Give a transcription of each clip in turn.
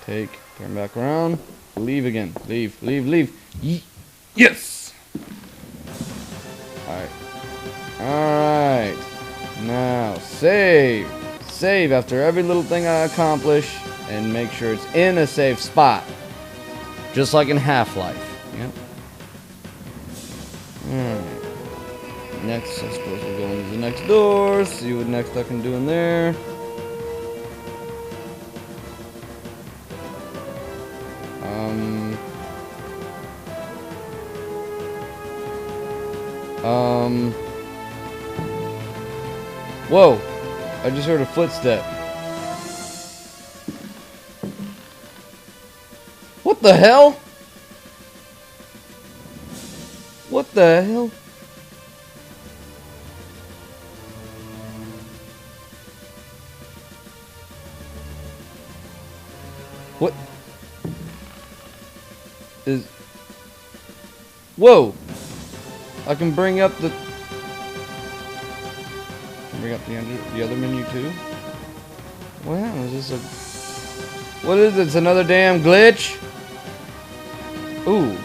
Take, turn back around, leave again. Leave, leave, leave. Yes! Alright. Alright. Now, save. Save after every little thing I accomplish, and make sure it's in a safe spot. Just like in Half-Life. Yep. Alright. Next, I suppose we'll go into the next door, see what next I can do in there. Whoa! I just heard a footstep. What the hell? What the hell? What is... Whoa! I can bring up the... Bring up the other menu too? Wow, is this a... What is it? It's another damn glitch? Ooh.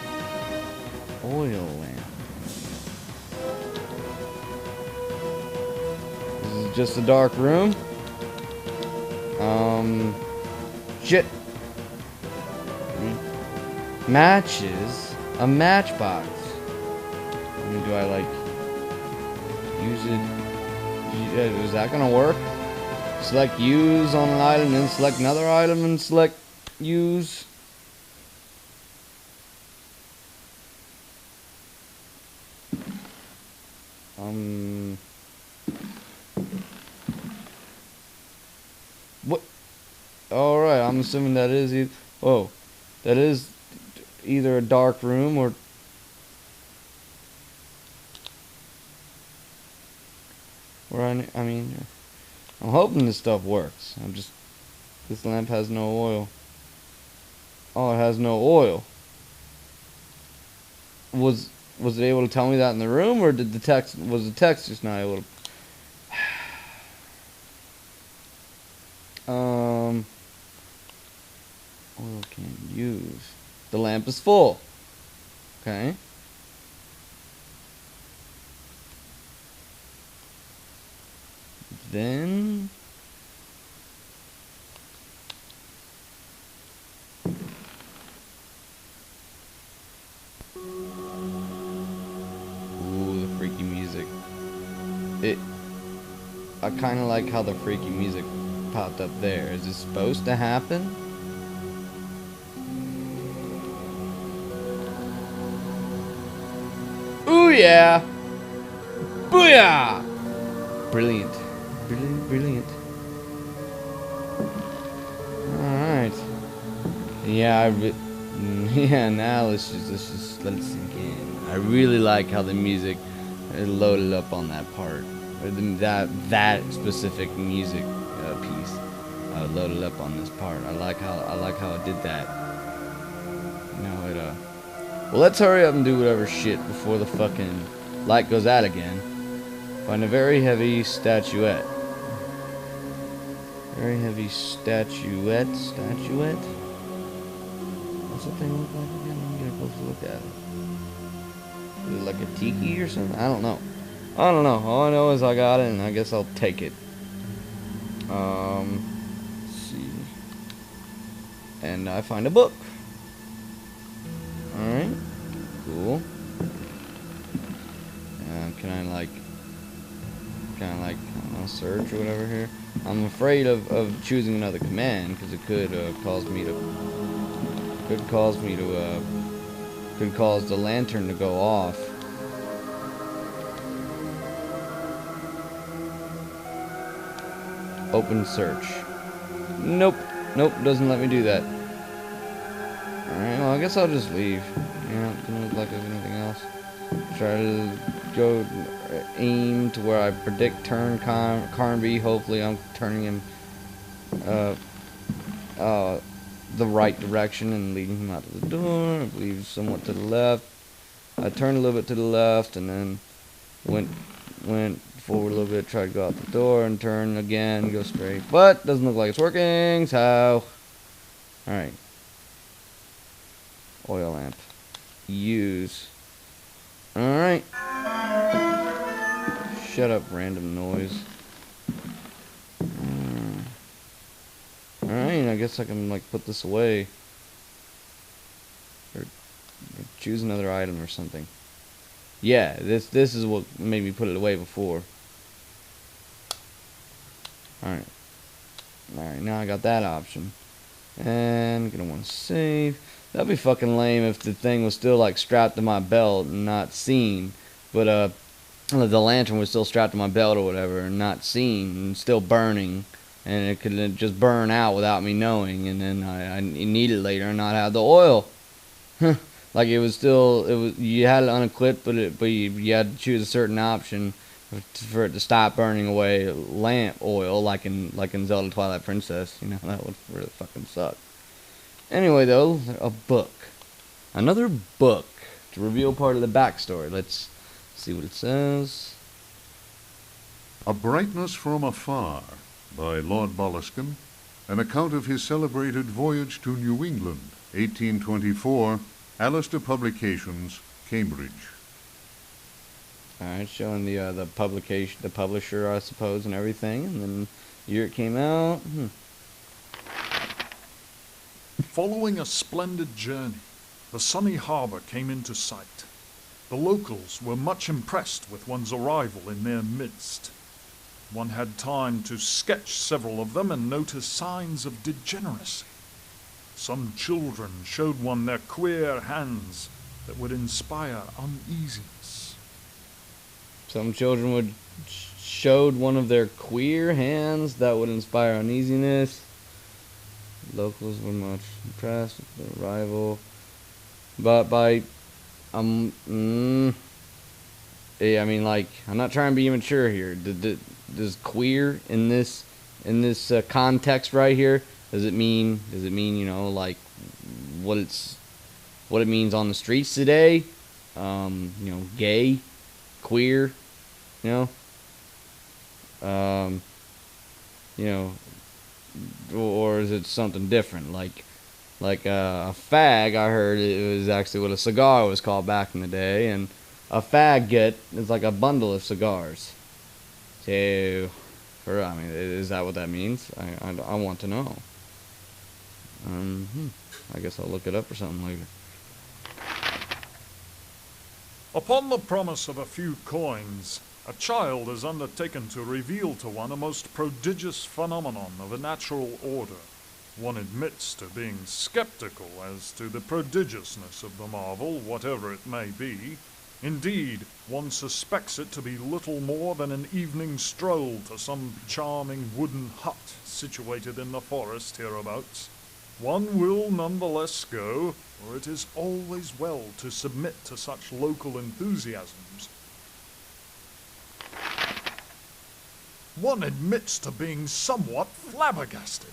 Oil lamp. This is just a dark room. Shit. Matches? A matchbox. I mean, do I like use it? Is that gonna work? Select use on an item, then select another item and select use. What? Alright, I'm assuming that is whoa. That is either a dark room or... I mean, I'm hoping this stuff works. This lamp has no oil. Oh, it has no oil. Was it able to tell me that in the room, or was the text just not able to... Oil can't use. The lamp is full. Okay. Then... Ooh, the freaky music. I kind of like how the freaky music popped up there. Is this supposed to happen? Ooh yeah! Booyah! Brilliant. Brilliant, brilliant. Alright. Yeah, yeah, now let's just let it sink in. I really like how the music loaded up on that part. Or that specific music piece loaded up on this part. I like how it did that. Now it well, let's hurry up and do whatever shit before the fucking light goes out again. Find a very heavy statuette. Very heavy statuette. What's that thing look like again? I'm gonna get a closer look at it. Is it like a tiki or something? I don't know. All I know is I got it, and I guess I'll take it. Let's see. And I find a book. Alright. Cool. Can I like I don't know, search or whatever here? I'm afraid of choosing another command, because it could cause the lantern to go off. Open search. Nope, doesn't let me do that. Alright, well, I guess I'll just leave. Yeah, doesn't look like there's anything else. Try to go aim to where I predict turn Carnby. Hopefully I'm turning him the right direction and leading him out to the door. I believe somewhat to the left. I turned a little bit to the left and then went forward a little bit, tried to go out the door and turn again, go straight. But doesn't look like it's working, so Alright. Oil lamp. Use. Alright. Shut up, random noise. Alright, I guess I can, like, put this away. Or choose another item or something. Yeah, this is what made me put it away before. Alright. Alright, now I got that option. And I'm gonna want to save. That'd be fucking lame if the thing was still like strapped to my belt and not seen. But the lantern was still strapped to my belt or whatever and not seen and still burning. And it could just burn out without me knowing, and then I need it later and not have the oil. Like it was you had it unequipped, but you had to choose a certain option for it to stop burning away lamp oil, like in Zelda Twilight Princess. You know, that would really fucking suck. Anyway, though, a book, another book to reveal part of the backstory. Let's see what it says. A Brightness from Afar by Lord Boleskine, an account of his celebrated voyage to New England, 1824, Alistair Publications, Cambridge. Alright, showing the publication, the publisher, I suppose, and everything, and then the year it came out. Following a splendid journey, the sunny harbour came into sight. The locals were much impressed with one's arrival in their midst. One had time to sketch several of them and notice signs of degeneracy. Some children showed one their queer hands that would inspire uneasiness. Some children showed one of their queer hands that would inspire uneasiness. Locals were much impressed with the arrival, but by yeah, I mean, like, I'm not trying to be immature here. Does queer in this context right here, does it mean you know, like what it means on the streets today? You know, gay, queer, you know, or is it something different? Like a fag, I heard it was actually what a cigar was called back in the day, and a faggot is like a bundle of cigars. So, I mean, is that what that means? I want to know. I guess I'll look it up or something later. Upon the promise of a few coins, a child is undertaken to reveal to one a most prodigious phenomenon of a natural order. One admits to being skeptical as to the prodigiousness of the marvel, whatever it may be. Indeed, one suspects it to be little more than an evening stroll to some charming wooden hut situated in the forest hereabouts. One will nonetheless go, for it is always well to submit to such local enthusiasms. One admits to being somewhat flabbergasted.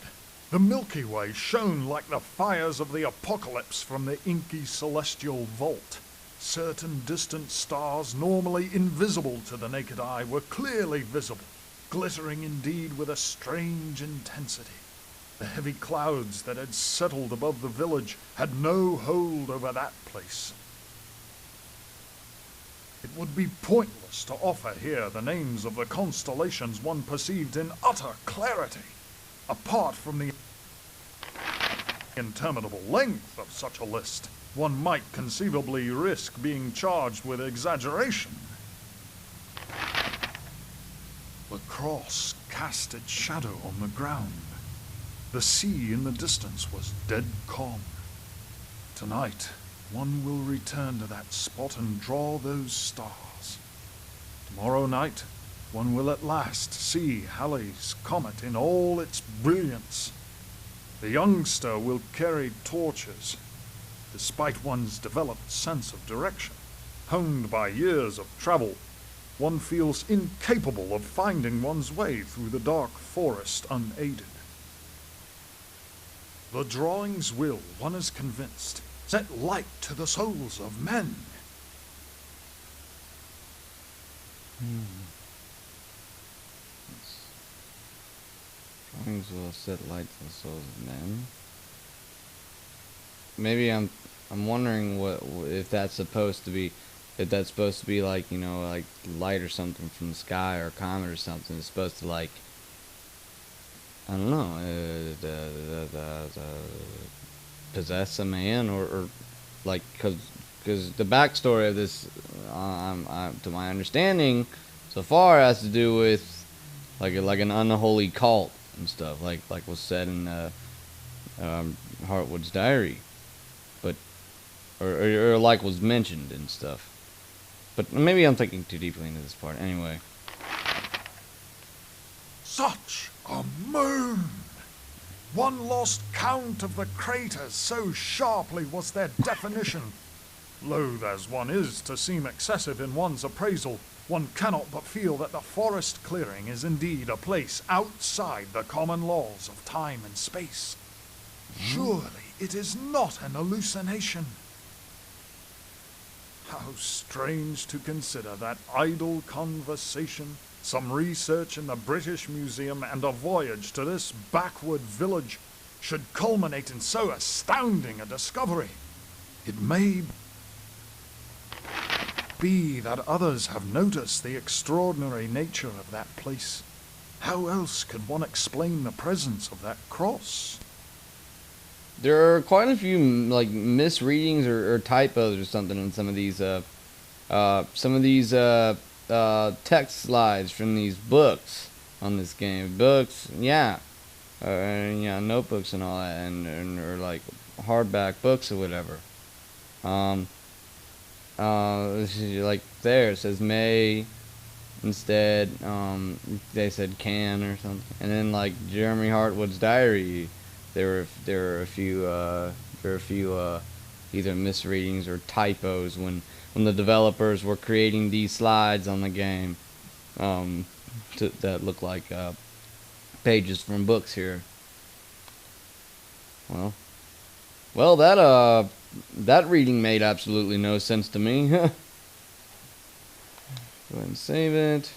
The Milky Way shone like the fires of the apocalypse from the inky celestial vault. Certain distant stars, normally invisible to the naked eye, were clearly visible, glittering indeed with a strange intensity. The heavy clouds that had settled above the village had no hold over that place. It would be pointless to offer here the names of the constellations one perceived in utter clarity. Apart from the interminable length of such a list, one might conceivably risk being charged with exaggeration. The cross cast its shadow on the ground. The sea in the distance was dead calm. Tonight, one will return to that spot and draw those stars. Tomorrow night, one will at last see Halley's comet in all its brilliance. The youngster will carry torches. Despite one's developed sense of direction, honed by years of travel, one feels incapable of finding one's way through the dark forest unaided. The drawings will, one is convinced, set light to the souls of men. Drawings will set light to the souls of men. maybe I'm wondering what if that's supposed to be, if that's supposed to be like, you know, like light or something from the sky or a comet or something. It's supposed to like, I don't know, possess a man, or like, because the backstory of this, to my understanding, so far has to do with like an unholy cult and stuff, like was said in Hartwood's diary, but or like was mentioned and stuff. But maybe I'm thinking too deeply into this part. Anyway, Such a moon! One lost count of the craters, so sharply was their definition. Loath as one is to seem excessive in one's appraisal, one cannot but feel that the forest clearing is indeed a place outside the common laws of time and space. Surely it is not an hallucination. How strange to consider that idle conversation, some research in the British Museum, and a voyage to this backward village should culminate in so astounding a discovery. It may be that others have noticed the extraordinary nature of that place. How else could one explain the presence of that cross? there are quite a few like misreadings or typos or something in some of these text slides from these books on this game. Books, yeah, and yeah, notebooks and all that, and or like hardback books or whatever. Um, like there it says May instead. They said can or something, and then like Jeremy Hartwood's diary, there were a few either misreadings or typos when the developers were creating these slides on the game, that look like pages from books here. Well, that reading made absolutely no sense to me. Go ahead and save it.